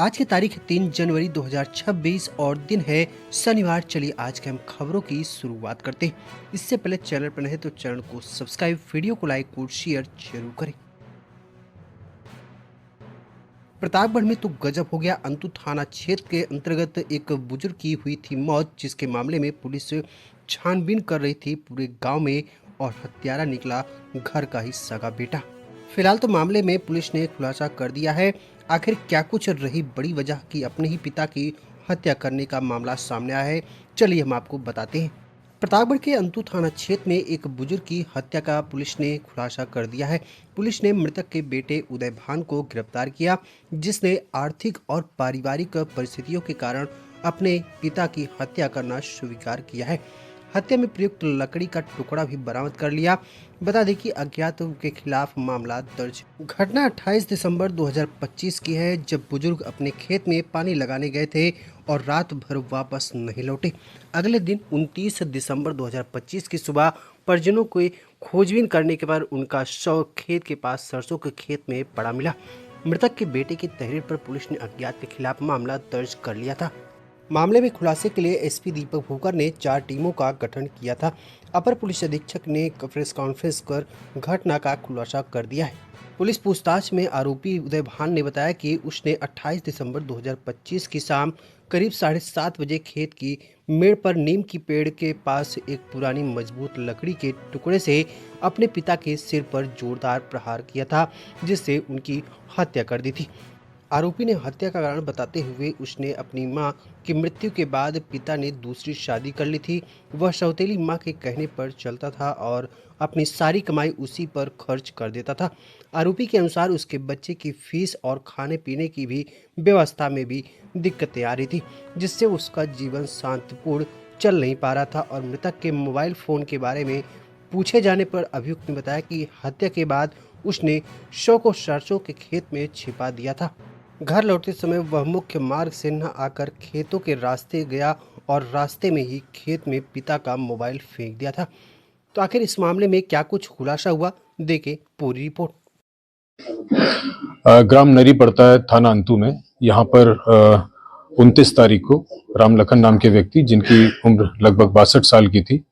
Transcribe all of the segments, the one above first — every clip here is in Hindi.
आज की तारीख 3 जनवरी 2026 और दिन है शनिवार। चलिए आज के हम खबरों की शुरुआत करते हैं। इससे पहले चैनल पर नए हैं तो चैनल को सब्सक्राइब, वीडियो को लाइक और शेयर जरूर करें। प्रतापगढ़ में तो गजब हो गया। अंतु थाना क्षेत्र के अंतर्गत एक बुजुर्ग की हुई थी मौत, जिसके मामले में पुलिस छानबीन कर रही थी पूरे गांव में और हत्यारा निकला घर का ही सगा बेटा। फिलहाल तो मामले में पुलिस ने खुलासा कर दिया है। आखिर क्या कुछ रही बड़ी वजह कि अपने ही पिता की हत्या करने का मामला सामने आया है, चलिए हम आपको बताते हैं। प्रतापगढ़ के अंतु थाना क्षेत्र में एक बुजुर्ग की हत्या का पुलिस ने खुलासा कर दिया है। पुलिस ने मृतक के बेटे उदय भान को गिरफ्तार किया, जिसने आर्थिक और पारिवारिक परिस्थितियों के कारण अपने पिता की हत्या करना स्वीकार किया है। हत्या में प्रयुक्त लकड़ी का टुकड़ा भी बरामद कर लिया। बता दें कि अज्ञात के खिलाफ मामला दर्ज। घटना 28 दिसंबर 2025 की है, जब बुजुर्ग अपने खेत में पानी लगाने गए थे और रात भर वापस नहीं लौटे। अगले दिन 29 दिसंबर 2025 की सुबह परिजनों को खोजबीन करने के बाद उनका शव खेत के पास सरसों के खेत में पड़ा मिला। मृतक के बेटे की तहरीर पर पुलिस ने अज्ञात के खिलाफ मामला दर्ज कर लिया था। मामले में खुलासे के लिए एसपी दीपक भूकर ने 4 टीमों का गठन किया था। अपर पुलिस अधीक्षक ने प्रेस कॉन्फ्रेंस कर घटना का खुलासा कर दिया है। पुलिस पूछताछ में आरोपी उदय भान ने बताया कि उसने 28 दिसंबर 2025 की शाम करीब 7:30 बजे खेत की मेड़ पर नीम की पेड़ के पास एक पुरानी मजबूत लकड़ी के टुकड़े से अपने पिता के सिर पर जोरदार प्रहार किया था, जिससे उनकी हत्या कर दी थी। आरोपी ने हत्या का कारण बताते हुए उसने अपनी मां की मृत्यु के बाद पिता ने दूसरी शादी कर ली थी। वह सौतेली मां के कहने पर चलता था और अपनी सारी कमाई उसी पर खर्च कर देता था। आरोपी के अनुसार उसके बच्चे की फीस और खाने पीने की भी व्यवस्था में भी दिक्कतें आ रही थी, जिससे उसका जीवन शांतिपूर्ण चल नहीं पा रहा था। और मृतक के मोबाइल फोन के बारे में पूछे जाने पर अभियुक्त ने बताया कि हत्या के बाद उसने शव को सरसों के खेत में छिपा दिया था। घर लौटते समय वह मुख्य मार्ग से न आकर खेतों के रास्ते गया और रास्ते में ही खेत में पिता का मोबाइल फेंक दिया था। तो आखिर इस मामले में क्या कुछ खुलासा हुआ, देखें पूरी रिपोर्ट। ग्राम नरी पड़ता है थाना अंतु में। यहाँ पर 29 तारीख को राम लखन नाम के व्यक्ति, जिनकी उम्र लगभग 62 साल की थी,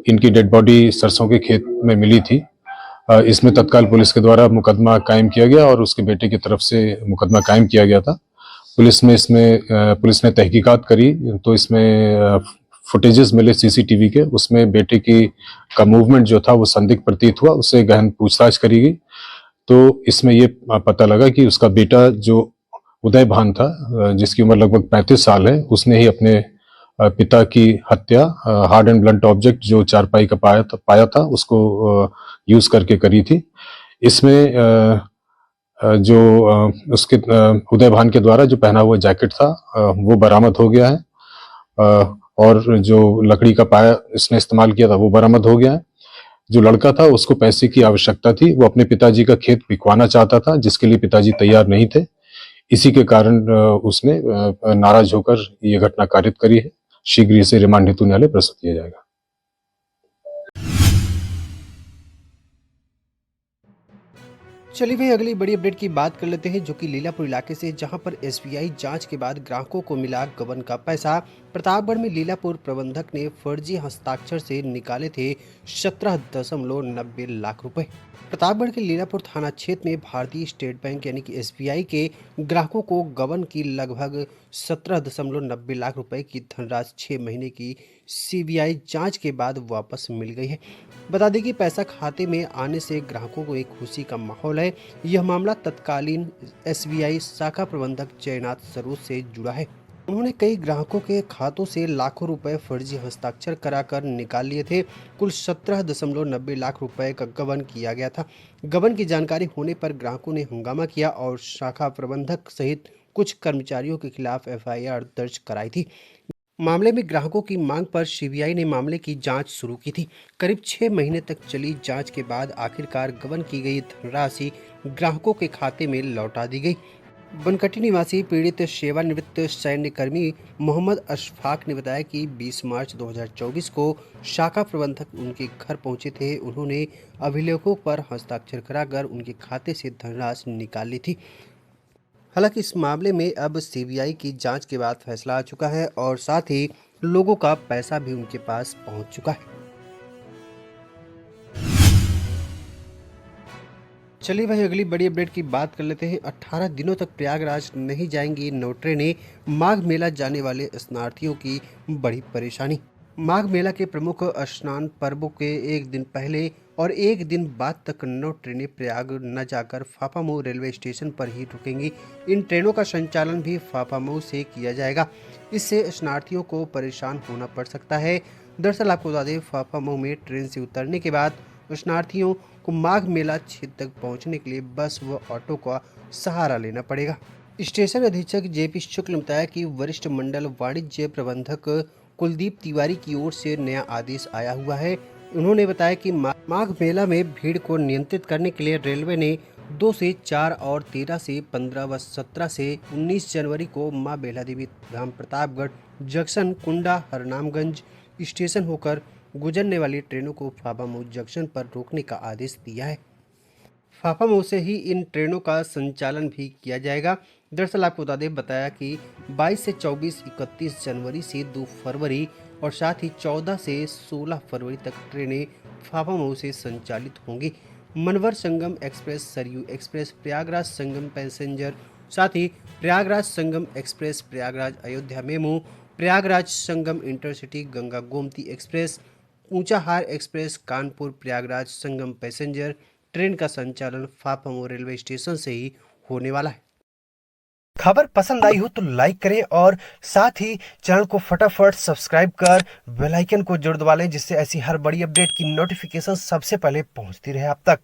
इनकी डेड बॉडी सरसों के खेत में मिली थी। इसमें तत्काल पुलिस के द्वारा मुकदमा कायम किया गया और उसके बेटे की तरफ से मुकदमा कायम किया गया था। पुलिस ने तहकीकात करी तो इसमें फुटेजेस मिले सीसीटीवी के। उसमें बेटे की का मूवमेंट जो था वो संदिग्ध प्रतीत हुआ। उससे गहन पूछताछ करी गई तो इसमें ये पता लगा कि उसका बेटा जो उदय भान था, जिसकी उम्र लगभग 35 साल है, उसने ही अपने पिता की हत्या हार्ड एंड ब्लंट ऑब्जेक्ट जो चारपाई का पाया था उसको यूज करके करी थी। इसमें जो उसके उदय भान के द्वारा जो पहना हुआ जैकेट था वो बरामद हो गया है, और जो लकड़ी का पाया इसने इस्तेमाल किया था वो बरामद हो गया है। जो लड़का था उसको पैसे की आवश्यकता थी, वो अपने पिताजी का खेत बिकवाना चाहता था, जिसके लिए पिताजी तैयार नहीं थे। इसी के कारण उसने नाराज होकर ये घटना कारित करी है। शीघ्र इसे रिमांड हेतु न्यायालय प्रस्तुत किया जाएगा। चलिए भाई अगली बड़ी अपडेट की बात कर लेते हैं, जो कि लीलापुर इलाके से, जहां पर एसबीआई जांच के बाद ग्राहकों को मिला गबन का पैसा। प्रतापगढ़ में लीलापुर प्रबंधक ने फर्जी हस्ताक्षर से निकाले थे 17.90 लाख रुपए। प्रतापगढ़ के लीलापुर थाना क्षेत्र में भारतीय स्टेट बैंक यानी कि एसबीआई के ग्राहकों को गबन की लगभग 17.90 लाख रुपए की धनराशि 6 महीने की सीबीआई जांच के बाद वापस मिल गई है। बता दें कि पैसा खाते में आने से ग्राहकों को एक खुशी का माहौल है। यह मामला तत्कालीन एसबीआई शाखा प्रबंधक जयनाथ सरोज से जुड़ा है। उन्होंने कई ग्राहकों के खातों से लाखों रुपए फर्जी हस्ताक्षर कराकर निकाल लिए थे। कुल 17.90 लाख रुपए का गबन किया गया था। गबन की जानकारी होने पर ग्राहकों ने हंगामा किया और शाखा प्रबंधक सहित कुछ कर्मचारियों के खिलाफ एफआईआर दर्ज कराई थी। मामले में ग्राहकों की मांग पर सीबीआई ने मामले की जांच शुरू की थी। करीब 6 महीने तक चली जांच के बाद आखिरकार गबन की गई धनराशि ग्राहकों के खाते में लौटा दी गई। बनकटी निवासी पीड़ित सेवानिवृत्त सैन्यकर्मी मोहम्मद अशफाक ने बताया कि 20 मार्च 2024 को शाखा प्रबंधक उनके घर पहुंचे थे। उन्होंने अभिलेखों पर हस्ताक्षर कराकर उनके खाते से धनराशि निकाल ली थी। हालांकि इस मामले में अब सीबीआई की जांच के बाद फैसला आ चुका है और साथ ही लोगों का पैसा भी उनके पास पहुंच चुका है। चलिए भाई, अगली बड़ी अपडेट की बात कर लेते हैं। 18 दिनों तक प्रयागराज नहीं जाएंगी 9 ट्रेनें, माघ मेला जाने वाले स्नार्थियों की बड़ी परेशानी। माघ मेला के प्रमुख स्नान पर्वों के एक दिन पहले और एक दिन बाद तक 9 ट्रेनें प्रयाग न जाकर फाफामऊ रेलवे स्टेशन पर ही रुकेंगी। इन ट्रेनों का संचालन भी फाफामऊ से किया जाएगा। इससे स्नार्थियों को परेशान होना पड़ सकता है। दरअसल आपको बता दें, फाफामऊ में ट्रेन से उतरने के बाद स्नार्थियों को माघ मेला क्षेत्र तक पहुंचने के लिए बस व ऑटो का सहारा लेना पड़ेगा। स्टेशन अधीक्षक जेपी शुक्ल ने बताया कि वरिष्ठ मंडल वाणिज्य प्रबंधक कुलदीप तिवारी की ओर से नया आदेश आया हुआ है। उन्होंने बताया कि माघ मेला में भीड़ को नियंत्रित करने के लिए रेलवे ने 2 से 4 और 13 से 15 व 17 से 19 जनवरी को मां बेला देवी धाम प्रतापगढ़ जंक्शन कुंडा हरनामगंज स्टेशन होकर गुजरने वाली ट्रेनों को फाफामऊ जंक्शन पर रोकने का आदेश दिया है। फाफामऊ से ही इन ट्रेनों का संचालन भी किया जाएगा। दरअसल आपको बताया कि 22 से 24, 31 जनवरी से 2 फरवरी और साथ ही 14 से 16 फरवरी तक ट्रेनें फाफामऊ से संचालित होंगी। Manwar Sangam express, Sarayu express, Prayagraj Sangam passenger, साथ ही Prayagraj Sangam express, Prayagraj Ayodhya MEMU, Prayagraj Sangam intercity, Ganga Gomti express, Unchahar express, Kanpur Prayagraj Sangam passenger train का संचालन फाफामऊ रेलवे स्टेशन से ही होने वाला है। खबर पसंद आई हो तो लाइक करें और साथ ही चैनल को फटाफट सब्सक्राइब कर बेल आइकन को जरूर दबा लें, जिससे ऐसी हर बड़ी अपडेट की नोटिफिकेशन सबसे पहले पहुंचती रहे आप तक।